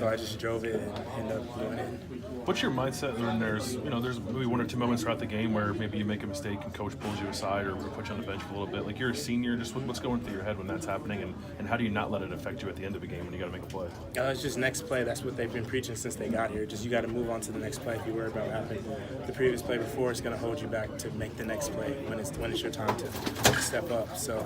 So I just drove it and ended up doing it. What's your mindset when there's maybe one or two moments throughout the game where maybe you make a mistake and coach pulls you aside or puts you on the bench for a little bit? Like, you're a senior, just what's going through your head when that's happening, and how do you not let it affect you at the end of a game when you got to make a play? It's just next play. That's what they've been preaching since they got here. Just you got to move on to the next play. If you worry about what happened the previous play before, it's going to hold you back to make the next play when it's your time to step up. So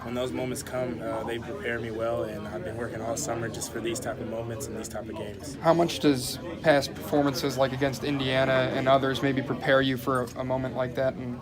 when those moments come, they prepare me well, and I've been working all summer just for these type of moments and these type of games. How much does past performances like against Indiana and others maybe prepare you for a moment like that? And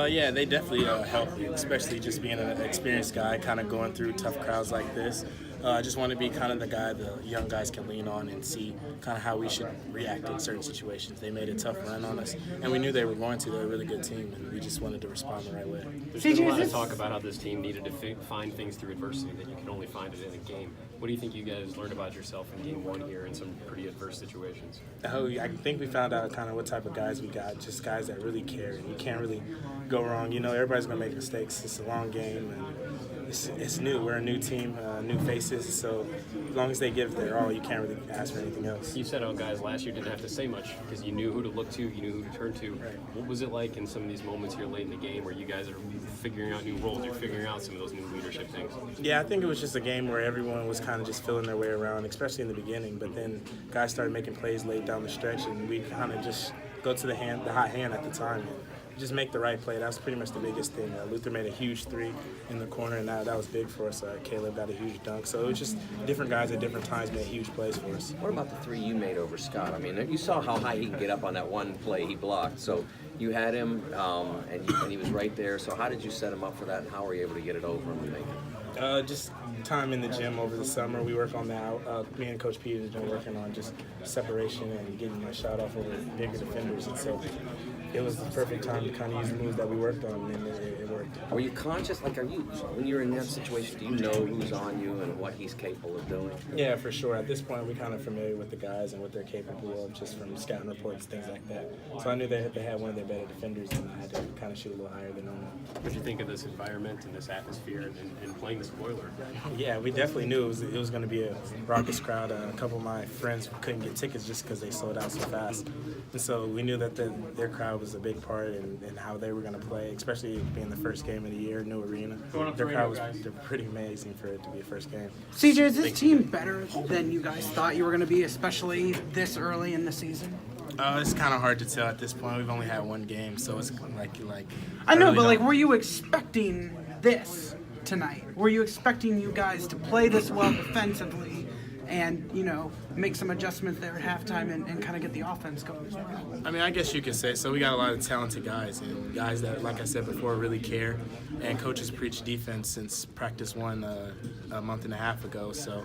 yeah, they definitely help me, especially just being an experienced guy, kind of going through tough crowds like this. I just want to be kind of the guy the young guys can lean on and see kind of how we should react in certain situations. They made a tough run on us, and we knew they were going to. They're a really good team, and we just wanted to respond the right way. There's been a lot of talk about how this team needed to find things through adversity that you can only find it in a game. What do you think you guys learned about yourself in game one here in some pretty adverse situations? I think we found out kind of what type of guys we got, just guys that really care, and you can't really go wrong. You know, everybody's going to make mistakes. It's a long game, and it's new. We're a new team, new faces, so as long as they give their all, you can't really ask for anything else. You said, guys last year didn't have to say much because you knew who to look to, you knew who to turn to. Right. What was it like in some of these moments here late in the game where you guys are figuring out new roles, you're figuring out some of those new leadership things? Yeah, I think it was just a game where everyone was kind of just feeling their way around, especially in the beginning, but then guys started making plays late down the stretch, and we kind of just go to the hot hand at the time. And just make the right play. That was pretty much the biggest thing. Luther made a huge three in the corner, and that was big for us. Caleb got a huge dunk. So it was just different guys at different times made huge plays for us. What about the three you made over Scott? I mean, you saw how high he can get up on that one play he blocked. So you had him, and he was right there. So how did you set him up for that, and how were you able to get it over him and make it? Just time in the gym over the summer. We work on that. Me and Coach Peters have been working on just separation and getting my shot off over bigger defenders. And so it was the perfect time to kind of use the moves that we worked on, and it worked. Were you conscious? Like, when you're in that situation, do you know who's on you and what he's capable of doing? Yeah, for sure. At this point, we're kind of familiar with the guys and what they're capable of just from scouting reports, things like that. So I knew they had one of their better defenders, and I had to kind of shoot a little higher than normal. What did you think of this environment and this atmosphere and playing the spoiler? Yeah, we definitely knew it was going to be a raucous crowd. A couple of my friends couldn't get tickets just because they sold out so fast. And so we knew that their crowd was a big part in how they were going to play, especially being the first game of the year, new arena. Their crowd was pretty amazing for it to be a first game. CJ, is this team better than you guys thought you were going to be, especially this early in the season? It's kind of hard to tell at this point. We've only had one game, so it's like. I know, but were you expecting this tonight? Were you expecting you guys to play this well defensively and, make some adjustments there at halftime and kind of get the offense going as well? I mean, I guess you could say so. We got a lot of talented guys and guys that, like I said before, really care. And coaches preach defense since practice one a month and a half ago. So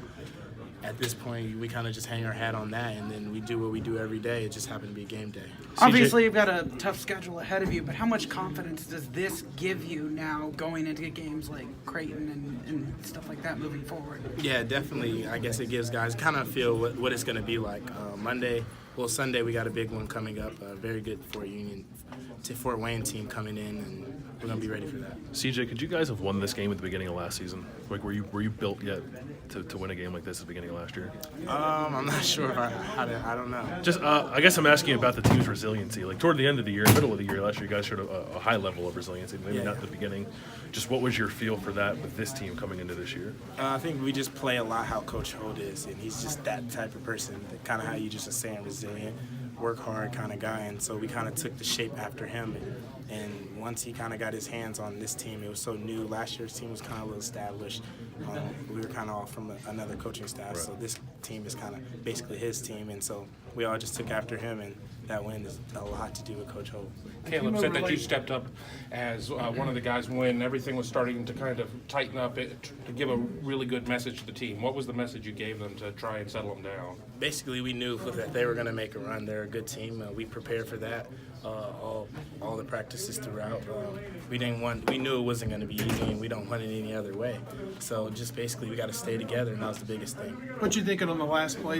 at this point, we kind of just hang our hat on that, and then we do what we do every day. It just happened to be game day. Obviously, you've got a tough schedule ahead of you, but how much confidence does this give you now going into games like Creighton and stuff like that moving forward? Yeah, definitely. I guess it gives guys kind of feel what it's going to be like. Sunday we got a big one coming up. A very good Fort Wayne team coming in, and we're going to be ready for that. CJ, could you guys have won this game at the beginning of last season? Like, were you built yet to win a game like this at the beginning of last year? I'm not sure if I don't know. Just, I guess I'm asking about the team's resiliency. Like, toward the end of the year, middle of the year last year, you guys showed a high level of resiliency, maybe not at the beginning. Just what was your feel for that with this team coming into this year? I think we just play a lot how Coach Holt is, and he's just that type of person, kind of how you just are saying, resilient, work hard kind of guy, and so we kind of took the shape after him. And once he kind of got his hands on this team, it was so new. Last year's team was kind of a little established. We were kind of all from another coaching staff, so this team is kind of basically his team, and so we all just took after him, and that win is a lot to do with Coach Holt. Caleb said that you stepped up as one of the guys when everything was starting to kind of tighten up to give a really good message to the team. What was the message you gave them to try and settle them down? Basically, we knew that they were going to make a run. They're a good team. We prepared for that all the practices throughout. We knew it wasn't going to be easy, and we don't want it any other way. So just basically we got to stay together, and that was the biggest thing. What you thinking on the last play?